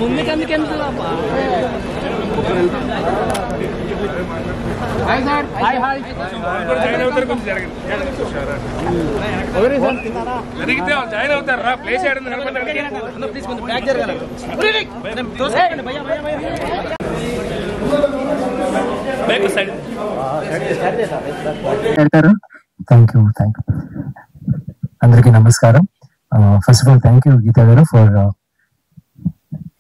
ముందుకందుకు join అవుతారా ప్లేస్ thank you అందరికీ నమస్కారం. First of all thank you Geetha garu for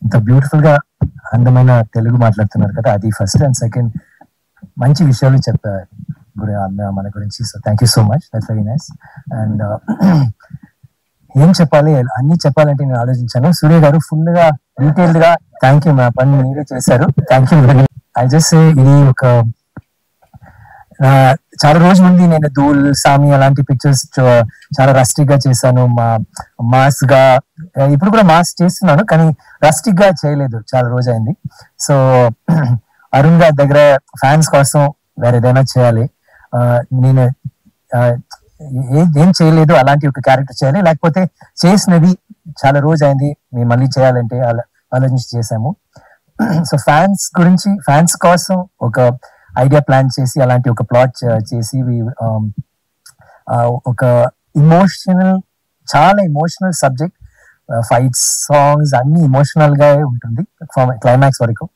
ఇంత బ్యూటిఫుల్ గా అందమైన తెలుగు మాట్లాడుతున్నారు కదా, అది ఫస్ట్. అండ్ సెకండ్, మంచి విషయాలు చెప్పారు మన గురించి. So thank you so much, that's very nice. And ఏం చెప్పాలి, అన్ని చెప్పాలంటే నేను ఆలోచించాను. సూర్య గారు ఫుల్ గా డీటెయిల్డ్ గా థ్యాంక్ యూ, మా పని మీరే చేశారు, థ్యాంక్ యూ. ఐ జస్ట్ ఇది ఒక చాలా రోజుల ముందు నేను ధూల్, సామి అలాంటి పిక్చర్స్ చాలా రస్టిక్ గా చేశాను, మాస్ గా. ఇప్పుడు కూడా మాస్ చేస్తున్నాను కానీ రస్టిక్ గా చేయలేదు, చాలా రోజు అయింది. సో అరుణ్ గారి దగ్గర ఫ్యాన్స్ కోసం వేరే ఏదైనా చేయాలి, నేను ఏం చేయలేదు, అలాంటి ఒక క్యారెక్టర్ చేయాలి, లేకపోతే చేసినది చాలా రోజు అయింది మేము మళ్ళీ చేయాలంటే ఆలోచించి చేసాము. సో ఫ్యాన్స్ గురించి, ఫ్యాన్స్ కోసం ఒక ఐడియా ప్లాన్ చేసి అలాంటి ఒక ప్లాట్ చేసి ఒక చాలా ఇమోషనల్ సబ్జెక్ట్, ఫైట్స్, సాంగ్స్ అన్ని ఇమోషనల్ గా ఉంటుంది క్లైమాక్స్ వరకు.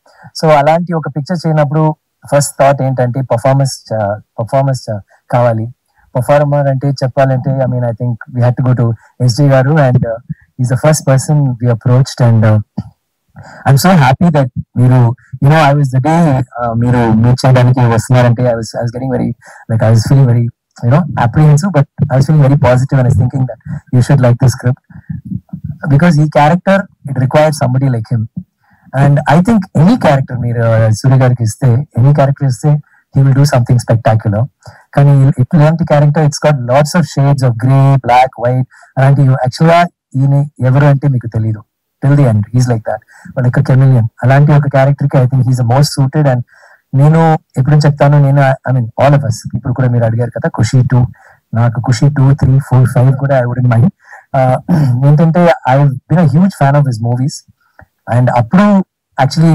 సో అలాంటి ఒక పిక్చర్ చేయనప్పుడు ఫస్ట్ థాట్ ఏంటంటే పర్ఫార్మెన్స్ కావాలి. పర్ఫార్మర్ అంటే చెప్పాలంటే I think we had to go to SJ garu, and is the first person we approached. And I'm so happy that I was the day మీరు meet చేయడానికి వస్తున్నారంటే I was getting very, I was feeling very apprehensive, but I was feeling very positive and I was thinking that you should like the script because ఈ character, it required somebody like him. And I think any character మీరు సూర్య గారికి ఇస్తే, any character ఇస్తే he will do something spectacular. కానీ ఇట్లాంటి character, it's got lots of shades of grey, black, white, అలాంటి actually ఈయన ఎవరు అంటే మీకు తెలీదు till the end. He's like that, like a chameleon. అలాంటి ఒక క్యారెక్టర్ కి I think he's the most suited. And నేను ఎప్పుడు చెప్తాను, all of us, ఇప్పుడు కూడా మీరు అడిగారు కదా ఖుషి 2, నాకు ఖుషి 2, 3, 4, 5 కూడా I wouldn't mind. ఏంటంటే I've been a huge fan of his movies, and అప్పుడు actually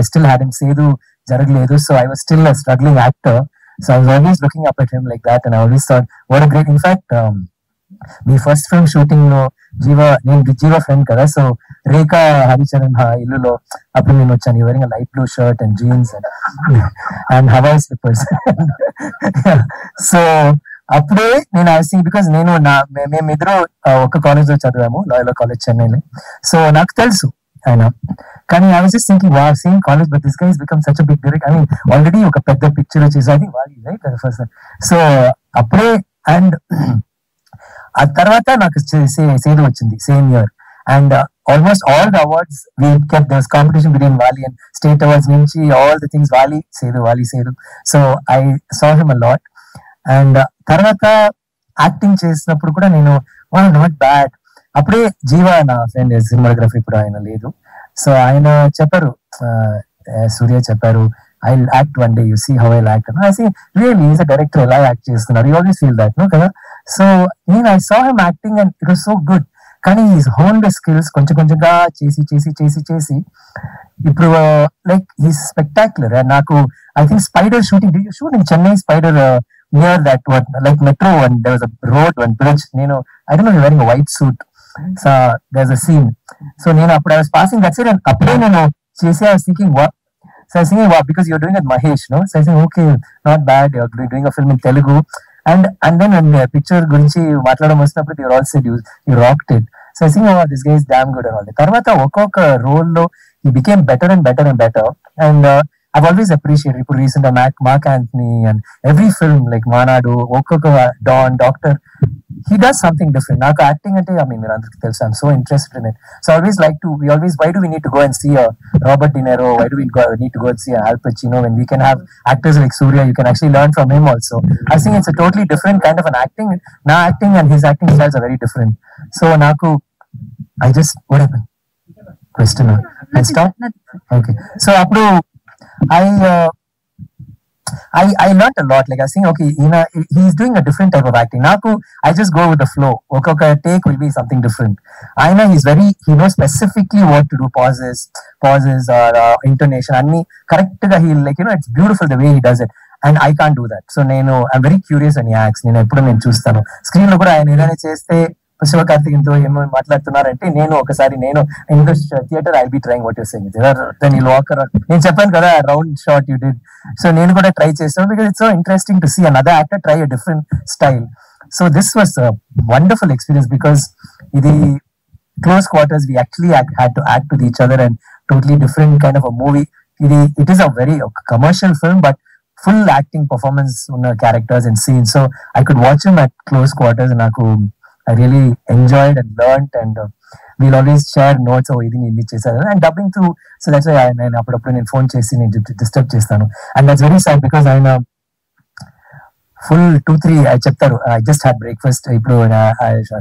I still hadn't సేదు జరగలేదు, so I was still a struggling actor, so I was always looking up at him like that, and I always thought what a great, in fact మీ first film shooting లో నేను Jeeva friend కదా, so Rekha Haricharan ఇల్లులో అప్పుడు నేను వచ్చాను, wearing light blue shirt and jeans and Hawaii slippers. So అప్పుడే నేను బికాస్ మేమిద్దరు ఒక కాలేజ్ లో చదివాము, లాయలా కాలేజ్ చెన్నైలో. సో నాకు తెలుసు ఆయన, కానీ I was just thinking, wow, same college, but this guy has become such a big director. Already ఒక పెద్ద పిక్చర్ వచ్చేసి అది వాలి, రైట్, ఫస్ట్. సో అప్పుడే, అండ్ ఆ తర్వాత నాకు సేదు వచ్చింది same year, and almost all the awards we kept, there was competition between Vaali and state awards నుంచి all the things Vaali Sethu. So I saw him a lot. And తర్వాత acting చేసినప్పుడు కూడా నేను నాట్ బ్యాడ్. అప్పుడే జీవా నా ఫ్రెండ్ సినిమాగ్రఫీ ఇప్పుడు ఆయన లేదు, సో ఆయన చెప్పారు, సూర్య చెప్పారు, I'll act one day, you see how I'll act. And I say, really, he's a director, ఎలా యాక్ట్ చేస్తున్నారు, you always feel that, no కదా. So I saw him acting and it was so good. కానీ he's honed the skills కొంచెంగా చేసి ఇప్పుడు like he's spectacular. And నాకు I think Spider shooting, did you shoot in Chennai Spider near that one, like Metro, and there was a road, one bridge, I don't know, you're wearing a white suit, so there's a scene. So అప్పుడు I was passing that side, and అప్పుడే నేను చేసి I was thinking, what. So I was thinking, wow, because you're doing it Mahesh, no? So I was thinking, okay, not bad, you're doing a film in Telugu. And then when picture గురించి మాట్లాడడం వచ్చినప్పుడు you all said you rocked it. So I was thinking, oh, this guy is damn good and all that. తర్వాత ఒక్కొక్క role లో he became better and better and better. And I've always appreciated, ఇప్పుడు recent Mark Anthony and every film like Manadu, ఒక్కొక్క Don, Doctor, he does something different. నాకు acting అంటే మీరు అందరికీ తెలుసు, I'm so interested in it. So I always like to, why do we need to go and see a Robert De Niro? Why do we need to go and see a Al Pacino when we can have actors like Surya? You can actually learn from him also. I think it's a totally different kind of an acting. Na acting and his acting styles are very different. So naku, what happened? Question. I stop? Okay. So appudu I learned a lot. Like I was saying, okay, he's doing a different type of acting. Naku, I just go with the flow. Okay, take will be something different. I know he knows specifically what to do, pauses or intonation. And correct, it's beautiful the way he does it. And I can't do that. So I'm very curious when he acts. నేను చూస్తాను screen లో కూడా ఆయన ఏదైనా చేస్తే శివకార్తికేయన్తో ఏమో మాట్లాడుతున్నారంటే ఒకసారి English theatre I be trying what you're saying then you walk around. నేను చెప్పాను కదా round shot you did. So నేను కూడా ట్రై చేస్తాను because it's so interesting to see another actor try a different style. So this was wonderful experience because ఇది close quarters, we actually had to act with each other and totally different kind of a movie. It is a very commercial film, but full acting performance on the characters and scenes. So I could watch him at close quarters and I really enjoyed and learned, and we'll always share notes or anything in each other and dubbing through. So that's why I phone chasing disturb chestanu, and that's very sad because I'm full 2-3 చెప్తారు. I just had breakfast, ఇప్పుడు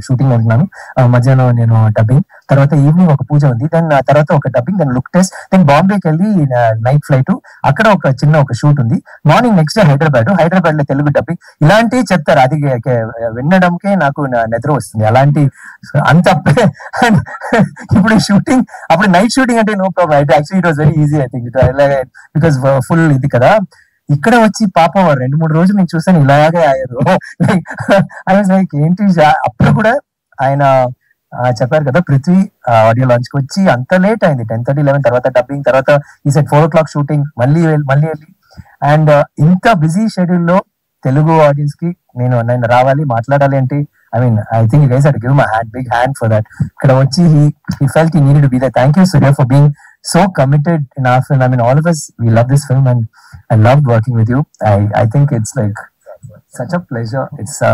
shooting ఉంటున్నాను, మధ్యాహ్నం నేను dubbing, తర్వాత evening ఒక పూజ ఉంది, then తర్వాత ఒక dubbing, then look test, then బాంబేకి వెళ్ళి నైట్ ఫ్లైట్, అక్కడ ఒక షూట్ ఉంది, మార్నింగ్ నెక్స్ట్ డే హైదరాబాద్ లో తెలుగు డబ్బింగ్. ఇలాంటివి చెప్తారు, అది వినడంకే నాకు నిద్ర వస్తుంది. అలాంటి అంత ఇప్పుడు షూటింగ్, అప్పుడు నైట్ షూటింగ్ అంటే no problem, actually it was very easy I think because full ఇది కదా. ఇక్కడ వచ్చి పాపం 2-3 రోజులు నేను చూసాను ఇలాగే అయ్యారు. లైక్ ఏంటి, అప్పుడు కూడా ఆయన చెప్పారు కదా పృథ్వీ ఆడియో లాంచ్ కి వచ్చి అంత లేట్ అయింది, 10:30-11 తర్వాత డబ్బింగ్, తర్వాత ఈ సెట్ 4 o'clock షూటింగ్, మళ్ళీ వెళ్ళి అండ్ ఇంత బిజీ షెడ్యూల్ లో తెలుగు ఆడియన్స్ కి నేను రావాలి, మాట్లాడాలి అంటే I think you guys had to give him a big hand for that. Ikkada vachi he felt he needed to be there. Thank you, Surya, for being so committed in our film. All of us, we love this film and I loved working with you. I think it's like such a pleasure. It's a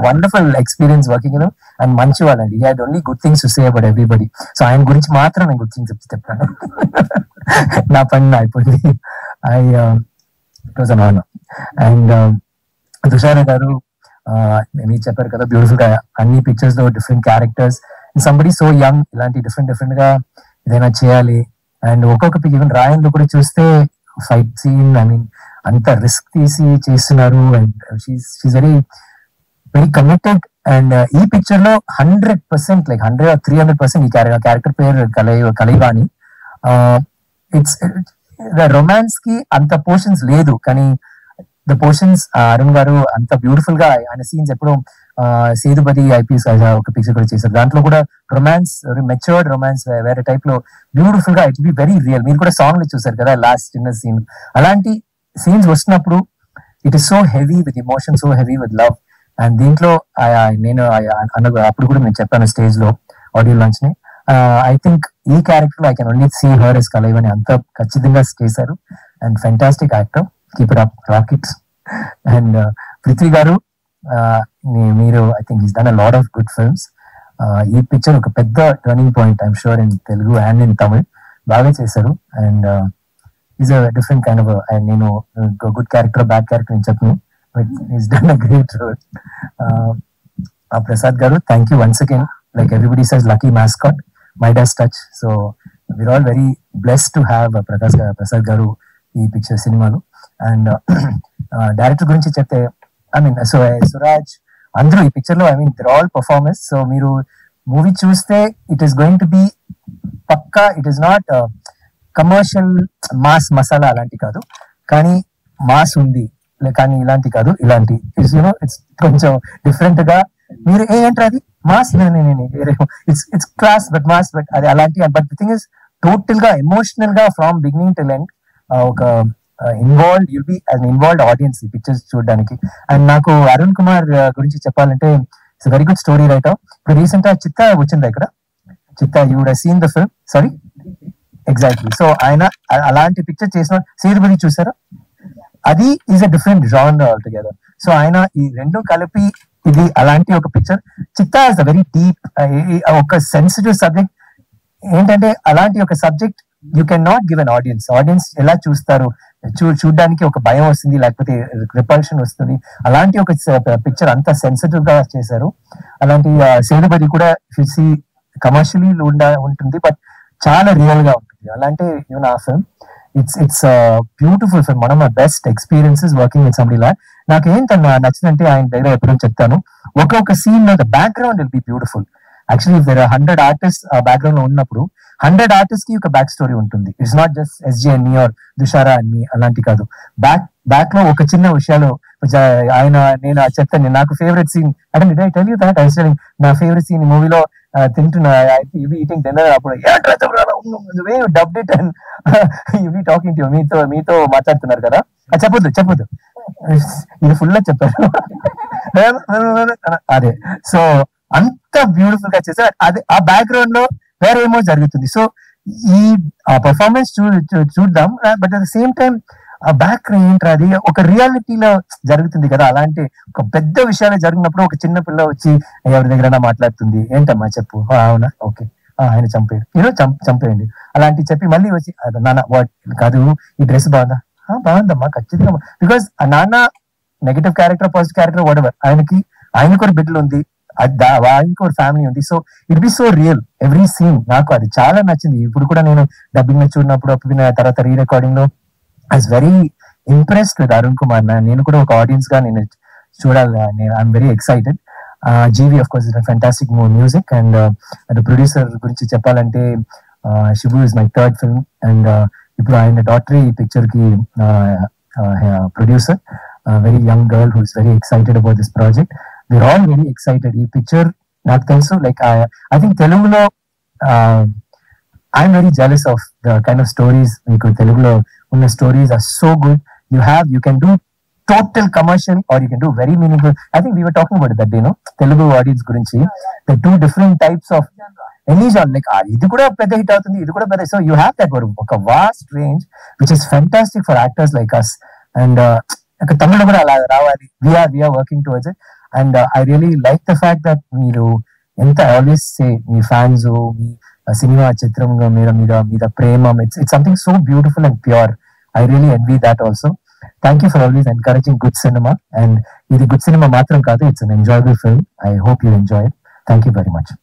wonderful experience working, and manchi valandi. He had only good things to say about everybody. So I am gurinchi matram నేను good things చెప్తాను. నా పని అయిపోయింది. It was an honor. And తుషార గారు మీరు చెప్పారు కదా beautiful గా అన్ని పిక్చర్స్ లో different characters, somebody so young, ఇలాంటి డిఫరెంట్ గా ఏదైనా చేయాలి. అండ్ ఒక్కొక్క పిక్ ఈవెన్ రాయన్ లో కూడా చూస్తే ఫైట్ సీన్, అంత రిస్క్ తీసి చేస్తున్నారు. And she's very committed. And ఈ పిక్చర్ లో 100% లైక్ 100 or 300% ఈ క్యారెక్టర్ పేరు కలైవాణి. ఇట్స్ రొమాన్స్ కి అంత పోర్షన్స్ లేదు, కానీ ద పోర్షన్స్ అరుణ్ గారు అంత బ్యూటిఫుల్ గా ఆయన సీన్స్ ఎప్పుడు సేతుపతి ఐపీఎస్ ఒక పిక్చర్ కూడా చేశారు, దాంట్లో కూడా రొమాన్స్, మెచ్యూర్డ్ రొమాన్స్ వేరే టైప్ లో బ్యూటిఫుల్ గా, ఇట్ బి వెరీ రియల్. మీరు కూడా సాంగ్ లో చూసారు కదా లాస్ట్ చిన్న సీన్, అలాంటి సీన్స్ వస్తున్నప్పుడు it is so heavy with emotion, so heavy with love. And దీంట్లో నేను అప్పుడు కూడా నేను చెప్పాను స్టేజ్ లో ఆడియో లాంచ్ ని, ఐ థింక్ ఈ character I can only see her as Kalaivani అంత ఖచ్చితంగా చేశారు. And fantastic actor, keep it up, rockets. And Prithvi garu, మీరు I think is done a lot of good films. ఈ పిక్చర్ ఒక పెద్ద turning point I'm sure in Telugu and in Tamil, బాగా చేశారు. And is a different kind of, నేను good character bad character అని చెప్పను, but is done a great role. Prasad garu, thank you once again. Like everybody says, lucky mascot, Midas touch. So we're all very blessed to have Prasad Garu ee picture cinema lo. And director gurinchi chepte, so Suraj andru ee picture lo, they're all performers. So meeru movie chuste, it is going to be pakka, it is not commercial mass masala alanti kaadu, kani mass undi, కానీ ఇలాంటి కాదు, ఇలాంటి it's కొంచెం different గా. మీరు ఏంటంటే అది mass, it's class but mass, but అది అలాంటి. But the thing is total గా ఎమోషనల్ గా ఫ్రమ్ బిగినింగ్ టు ఎండ్ ఒక involved, you'll be an involved audience ఈ పిక్చర్స్ చూడడానికి. అండ్ నాకు అరుణ్ కుమార్ గురించి చెప్పాలంటే it's very good story writer. ఇప్పుడు రీసెంట్ గా చిత్తా వచ్చింది ఇక్కడ, Chithha, you would have seen the film, sorry exactly. So ఆయన అలాంటి పిక్చర్ చేసిన సేతుపతి చూసారా, అది is a different genre all together. So ఆయన ఈ రెండు కలిపి ఇది అలాంటి ఒక పిక్చర్. చిత్తా ఇస్ అ వెరీ డీప్, ఒక సెన్సిటివ్ సబ్జెక్ట్. ఏంటంటే అలాంటి ఒక subject you can not give an audience ఎలా చూస్తారు, చూడడానికి ఒక భయం వస్తుంది, లేకపోతే రిపల్షన్ వస్తుంది. అలాంటి ఒక పిక్చర్ అంత సెన్సిటివ్ గా చేశారు. అలాంటి సేతుపతి కూడా కమర్షియలీ ఉంటుంది, బట్ చాలా రియల్ గా ఉంటుంది. అలాంటి ఈవెన్ ఆ film. It's beautiful film. One of my best experiences working with somebody లా. నాకు ఏంటన్నా నచ్చిందంటే ఆయన దగ్గర ఎప్పుడూ చెప్తాను, ఒక్కొక్క సీన్ లో the background will be beautiful. Actually if there are 100 artist background లో ఉన్నప్పుడు 100 ఆర్టిస్ట్ కి ఒక బ్యాక్ స్టోరీ ఉంటుంది. It's not just SJ and me or Dushara and me అలాంటి కాదు. బ్యాక్ లో ఒక చిన్న విషయాలు ఆయన నేను చెప్తాను. నాకు ఫేవరెట్ సీన్ అంటే టెల్ యూ దట్ ఐ నా ఫేవరెట్ సీన్ ఈ మూవీలో తింటున్నా ఈటింగ్ డిన్నర్ అప్పుడు dubbed it and you talking to మీతో మాట్లాడుతున్నారు కదా. చెప్పొద్దు ఇది ఫుల్ గా చెప్పారు. అదే సో అంత బ్యూటిఫుల్ గా చేశారు. అదే ఆ బ్యాక్గ్రౌండ్ లో వేరేమో జరుగుతుంది. సో ఈ పర్ఫార్మెన్స్ చూద్దాం, but at the same time ఆ బ్యాక్ ఏంట్రా అది ఒక రియాలిటీలో జరుగుతుంది కదా. అలాంటి ఒక పెద్ద విషయాలు జరిగినప్పుడు ఒక చిన్న పిల్ల వచ్చి ఎవరి దగ్గర మాట్లాడుతుంది, ఏంటమ్మా చెప్పు, అవునా ఓకే ఆయన చంపేయండి చంపేయండి అలాంటి చెప్పి మళ్ళీ వచ్చి నాన్న వాట్ కాదు ఈ డ్రెస్ బాగుందా, బాగుందమ్మా ఖచ్చితంగా. బికాస్ ఆ నాన్న negative character positive character whatever ఆయనకు ఒక బిడ్డలు ఉంది, ఆయనకు ఒక ఫ్యామిలీ ఉంది. So it be so real every scene. నాకు అది చాలా నచ్చింది. ఇప్పుడు కూడా నేను డబ్బింగ్ లో చూడినప్పుడు తర్వాత రీ రికార్డింగ్ లో I was very impressed with Arun Kumar. నేను కూడా ఒక ఆడియన్స్ గా నేను చూడాలి, I'm very excited. GV of course is fantastic music. And producer గురించి చెప్పాలంటే Shibu is my third film. And ఇప్పుడు ఆయన డాటర్ ఈ పిక్చర్ కి producer, very young girl who is very excited about this project. We are all very excited. ఈ picture నాకు తెలుసు like I think తెలుగులో I'm very jealous of the kind of stories. మీకు తెలుగులో ఉన్న stories are so good. You can do total commercial or you can do very meaningful. I think we were talking about that day, Telugu audience గురించి. The two different types of any genre like ఇది కూడా పెద్ద hit అవుతుంది, ఇది కూడా పెద్ద. So you have that ఒక vast range which is fantastic for actors like us. And తమిళ కూడా అలా రావాలి. We are working towards it. And I really like the fact that మీరు ఎంత ఆల్వేస్ సే మీ ఫ్యాన్స్ మీ సినిమా చిత్రంగా మీద ప్రేమ, it's something so beautiful and pure. I really envy that also. Thank you for always encouraging good cinema. And ఇది good cinema మాత్రం కాదు, it's an enjoyable film. I hope you enjoy it. Thank you very much.